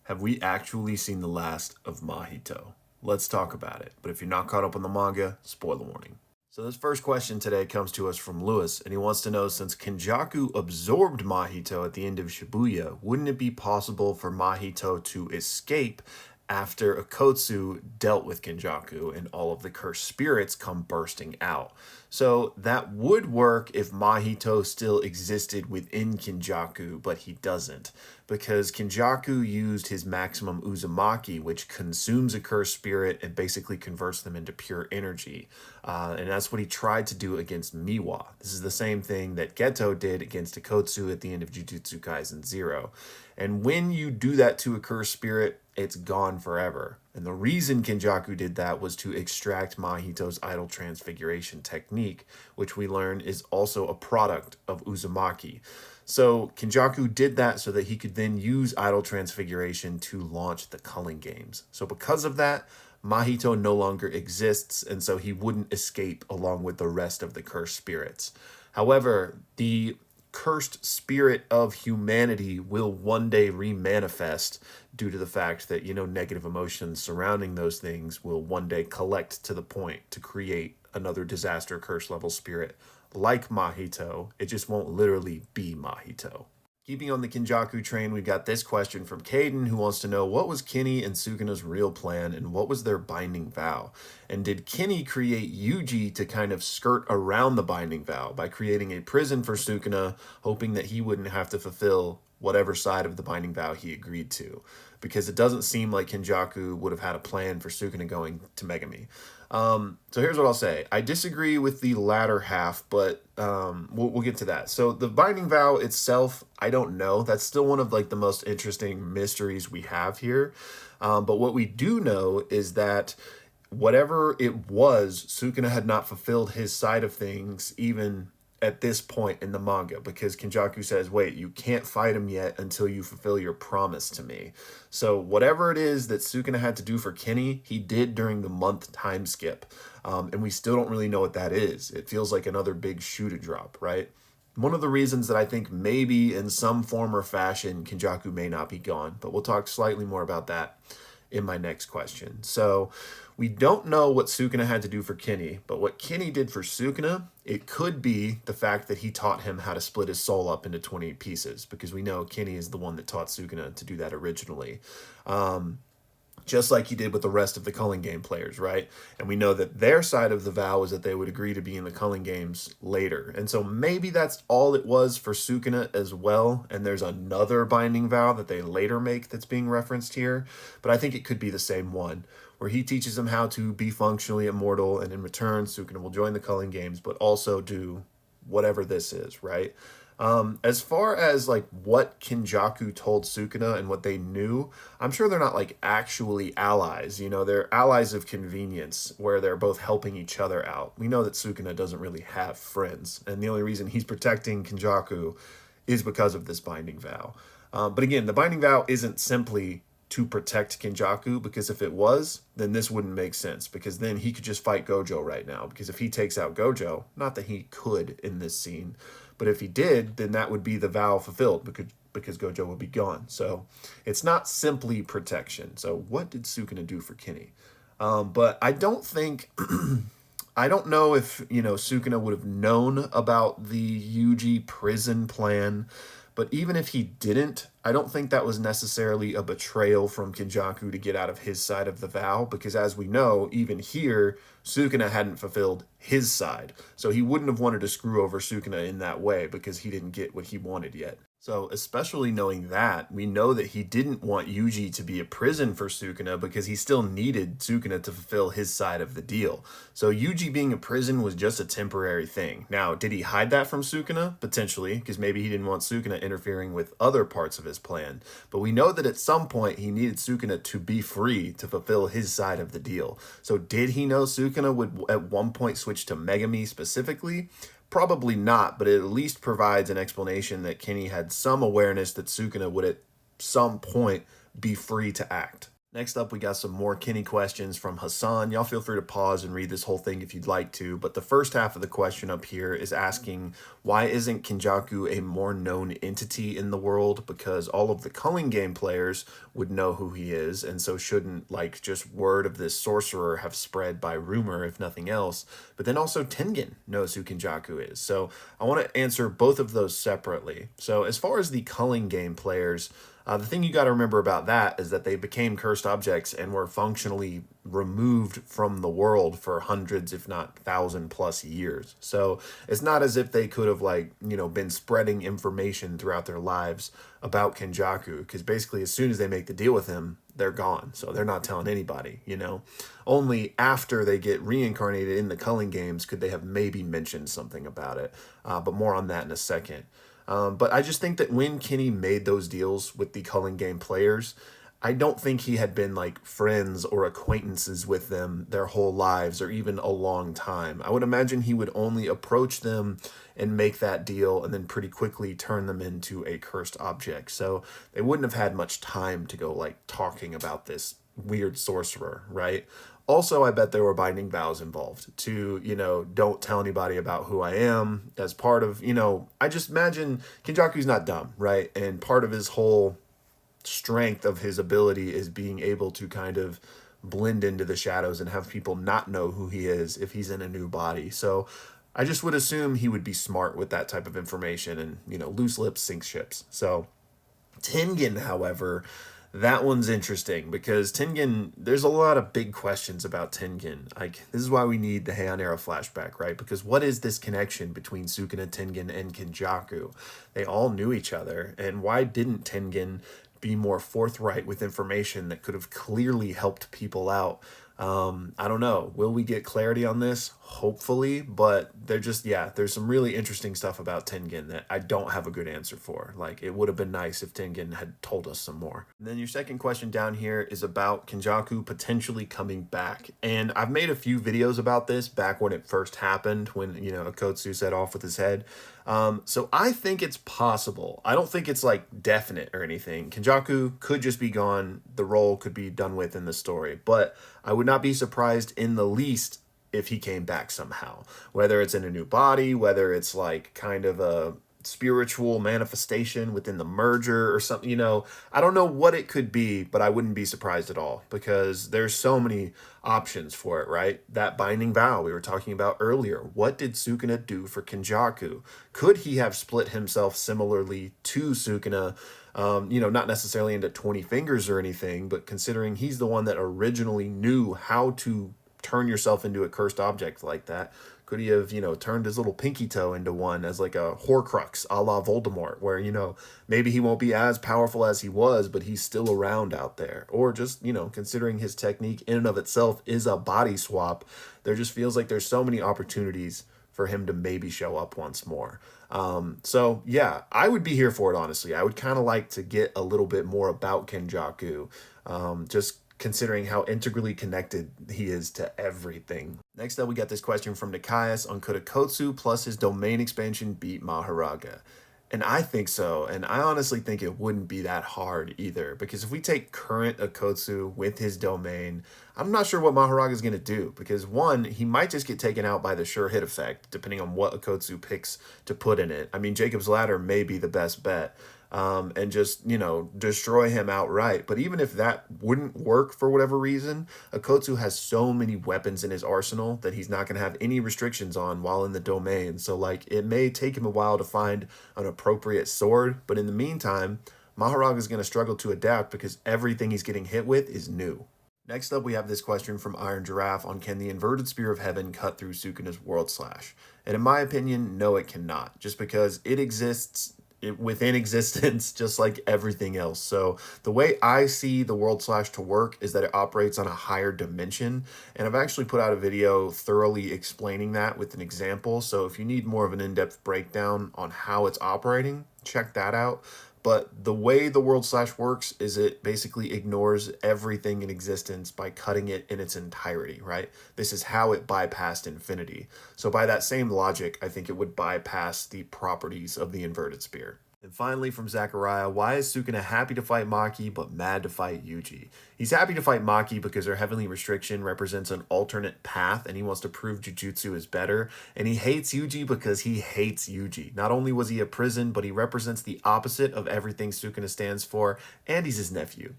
Have we actually seen the last of Mahito? Let's talk about it. But if you're not caught up on the manga, spoiler warning. So this first question today comes to us from Lewis, and he wants to know, since Kenjaku absorbed Mahito at the end of Shibuya, wouldn't it be possible for Mahito to escape after Akotsu dealt with Kenjaku and all of the cursed spirits come bursting out? So that would work if Mahito still existed within Kenjaku, but he doesn't, because Kenjaku used his maximum Uzumaki, which consumes a cursed spirit and basically converts them into pure energy. And that's what he tried to do against Miwa. This is the same thing that Geto did against Akotsu at the end of Jujutsu Kaisen 0. And when you do that to a cursed spirit, it's gone forever. And the reason Kenjaku did that was to extract Mahito's idol transfiguration technique, which we learn is also a product of Uzumaki. So Kenjaku did that so that he could then use idol transfiguration to launch the Culling Games. So because of that, Mahito no longer exists, and so he wouldn't escape along with the rest of the cursed spirits. However, the cursed spirit of humanity will one day remanifest due to the fact that, negative emotions surrounding those things will one day collect to the point to create another disaster curse level spirit like Mahito. It just won't literally be Mahito. Keeping on the Kenjaku train, we got this question from Caden, who wants to know, what was Kenny and Sukuna's real plan and what was their binding vow? And did Kenny create Yuji to kind of skirt around the binding vow by creating a prison for Sukuna, hoping that he wouldn't have to fulfill whatever side of the binding vow he agreed to? Because it doesn't seem like Kenjaku would have had a plan for Sukuna going to Megami. So here's what I'll say. I disagree with the latter half, but we'll get to that. So the binding vow itself, I don't know. That's still one of the most interesting mysteries we have here. But what we do know is that whatever it was, Sukuna had not fulfilled his side of things even at this point in the manga, because Kenjaku says, wait, you can't fight him yet until you fulfill your promise to me. So whatever it is that Sukuna had to do for Kenny, he did during the month time skip. And we still don't really know what that is. It feels like another big shoe to drop, right? One of the reasons that I think maybe in some form or fashion Kenjaku may not be gone, but we'll talk slightly more about that in my next question. So we don't know what Sukuna had to do for Kenny, but what Kenny did for Sukuna, it could be the fact that he taught him how to split his soul up into 20 pieces, because we know Kenny is the one that taught Sukuna to do that originally. Just like he did with the rest of the Culling Game players, right? And we know that their side of the vow is that they would agree to be in the Culling Games later. And so maybe that's all it was for Sukuna as well. And there's another binding vow that they later make that's being referenced here. But I think it could be the same one, where he teaches him how to be functionally immortal, and in return, Sukuna will join the Culling Games, but also do whatever this is, right? As far as what Kenjaku told Sukuna and what they knew, I'm sure they're not actually allies. They're allies of convenience where they're both helping each other out. We know that Sukuna doesn't really have friends, and the only reason he's protecting Kenjaku is because of this binding vow. But again, the binding vow isn't simply to protect Kenjaku, because if it was, then this wouldn't make sense, because then he could just fight Gojo right now, because if he takes out Gojo, not that he could in this scene, but if he did, then that would be the vow fulfilled, because Gojo would be gone. So it's not simply protection. So what did Sukuna do for Kenny? But I don't think I don't know if Sukuna would have known about the Yuji prison plan. But even if he didn't, I don't think that was necessarily a betrayal from Kenjaku to get out of his side of the vow, because as we know, even here, Sukuna hadn't fulfilled his side. So he wouldn't have wanted to screw over Sukuna in that way, because he didn't get what he wanted yet. So especially knowing that, we know that he didn't want Yuji to be a prison for Sukuna, because he still needed Sukuna to fulfill his side of the deal. So Yuji being a prison was just a temporary thing. Now, did he hide that from Sukuna? Potentially, because maybe he didn't want Sukuna interfering with other parts of his plan. But we know that at some point he needed Sukuna to be free to fulfill his side of the deal. So did he know Sukuna would at one point switch to Megami specifically? Probably not, but it at least provides an explanation that Kenny had some awareness that Sukuna would at some point be free to act. Next up, we got some more Kenny questions from Hassan. Y'all feel free to pause and read this whole thing if you'd like to, but the first half of the question up here is asking, why isn't Kenjaku a more known entity in the world? Because all of the culling game players would know who he is, and so shouldn't, like, just word of this sorcerer have spread by rumor, if nothing else? But then also Tengen knows who Kenjaku is. So I want to answer both of those separately. So as far as the culling game players, the thing you got to remember about that is that they became cursed objects and were functionally removed from the world for hundreds, if not 1,000+ years. So it's not as if they could have, like, been spreading information throughout their lives about Kenjaku, because basically as soon as they make the deal with him, they're gone. So they're not telling anybody, Only after they get reincarnated in the culling games could they have maybe mentioned something about it. But more on that in a second. But I just think that when Kenny made those deals with the culling game players, I don't think he had been like friends or acquaintances with them their whole lives or even a long time. I would imagine he would only approach them and make that deal and then pretty quickly turn them into a cursed object. So they wouldn't have had much time to go like talking about this weird sorcerer, right? Also, I bet there were binding vows involved to, don't tell anybody about who I am as part of, I just imagine Kenjaku's not dumb, right? And part of his whole strength of his ability is being able to kind of blend into the shadows and have people not know who he is if he's in a new body. So I just would assume he would be smart with that type of information, and, loose lips sink ships. So Tengen, however, that one's interesting because Tengen, there's a lot of big questions about Tengen. Like, this is why we need the Heian era flashback, right? Because what is this connection between Sukuna, Tengen, and Kenjaku? They all knew each other, and why didn't Tengen be more forthright with information that could have clearly helped people out? I don't know. Will we get clarity on this? Hopefully, but there's some really interesting stuff about Tengen that I don't have a good answer for. Like, it would have been nice if Tengen had told us some more. And then your second question down here is about Kenjaku potentially coming back. And I've made a few videos about this back when it first happened, when, Akotsu set off with his head. So I think it's possible. I don't think it's like definite or anything. Kenjaku could just be gone. The role could be done with in the story, but I would not be surprised in the least if he came back somehow, whether it's in a new body, whether it's like kind of a spiritual manifestation within the merger or something. I don't know what it could be, but I wouldn't be surprised at all because there's so many options for it, right? That binding vow we were talking about earlier. What did Sukuna do for Kenjaku? Could he have split himself similarly to Sukuna? Not necessarily into 20 fingers or anything, but considering he's the one that originally knew how to turn yourself into a cursed object like that, could he have, turned his little pinky toe into one as like a Horcrux a la Voldemort, where, maybe he won't be as powerful as he was, but he's still around out there? Or just, considering his technique in and of itself is a body swap, there just feels like there's so many opportunities for him to maybe show up once more. So yeah, I would be here for it, honestly. I would kind of like to get a little bit more about Kenjaku, just considering how integrally connected he is to everything. Next up, we got this question from Nikias on could Akotsu plus his domain expansion beat Mahoraga? And I think so, and I honestly think it wouldn't be that hard either, because if we take current Akotsu with his domain, I'm not sure what Mahoraga is going to do, because one, he might just get taken out by the sure hit effect, depending on what Akotsu picks to put in it. I mean, Jacob's Ladder may be the best bet, and just, destroy him outright. But even if that wouldn't work for whatever reason, Akotsu has so many weapons in his arsenal that he's not going to have any restrictions on while in the domain. So, like, it may take him a while to find an appropriate sword, but in the meantime, Mahoraga is going to struggle to adapt because everything he's getting hit with is new. Next up, we have this question from Iron Giraffe on can the inverted spear of heaven cut through Sukuna's world slash? And in my opinion, no, it cannot, just because it exists within existence just like everything else. So the way I see the world slash to work is that it operates on a higher dimension, and I've actually put out a video thoroughly explaining that with an example. So if you need more of an in-depth breakdown on how it's operating, check that out. But the way the world slash works is it basically ignores everything in existence by cutting it in its entirety, right? This is how it bypassed infinity. So by that same logic, I think it would bypass the properties of the inverted spear. And finally, from Zachariah, why is Sukuna happy to fight Maki but mad to fight Yuji? He's happy to fight Maki because her heavenly restriction represents an alternate path and he wants to prove Jujutsu is better. And he hates Yuji because he hates Yuji. Not only was he a prison, but he represents the opposite of everything Sukuna stands for, and he's his nephew.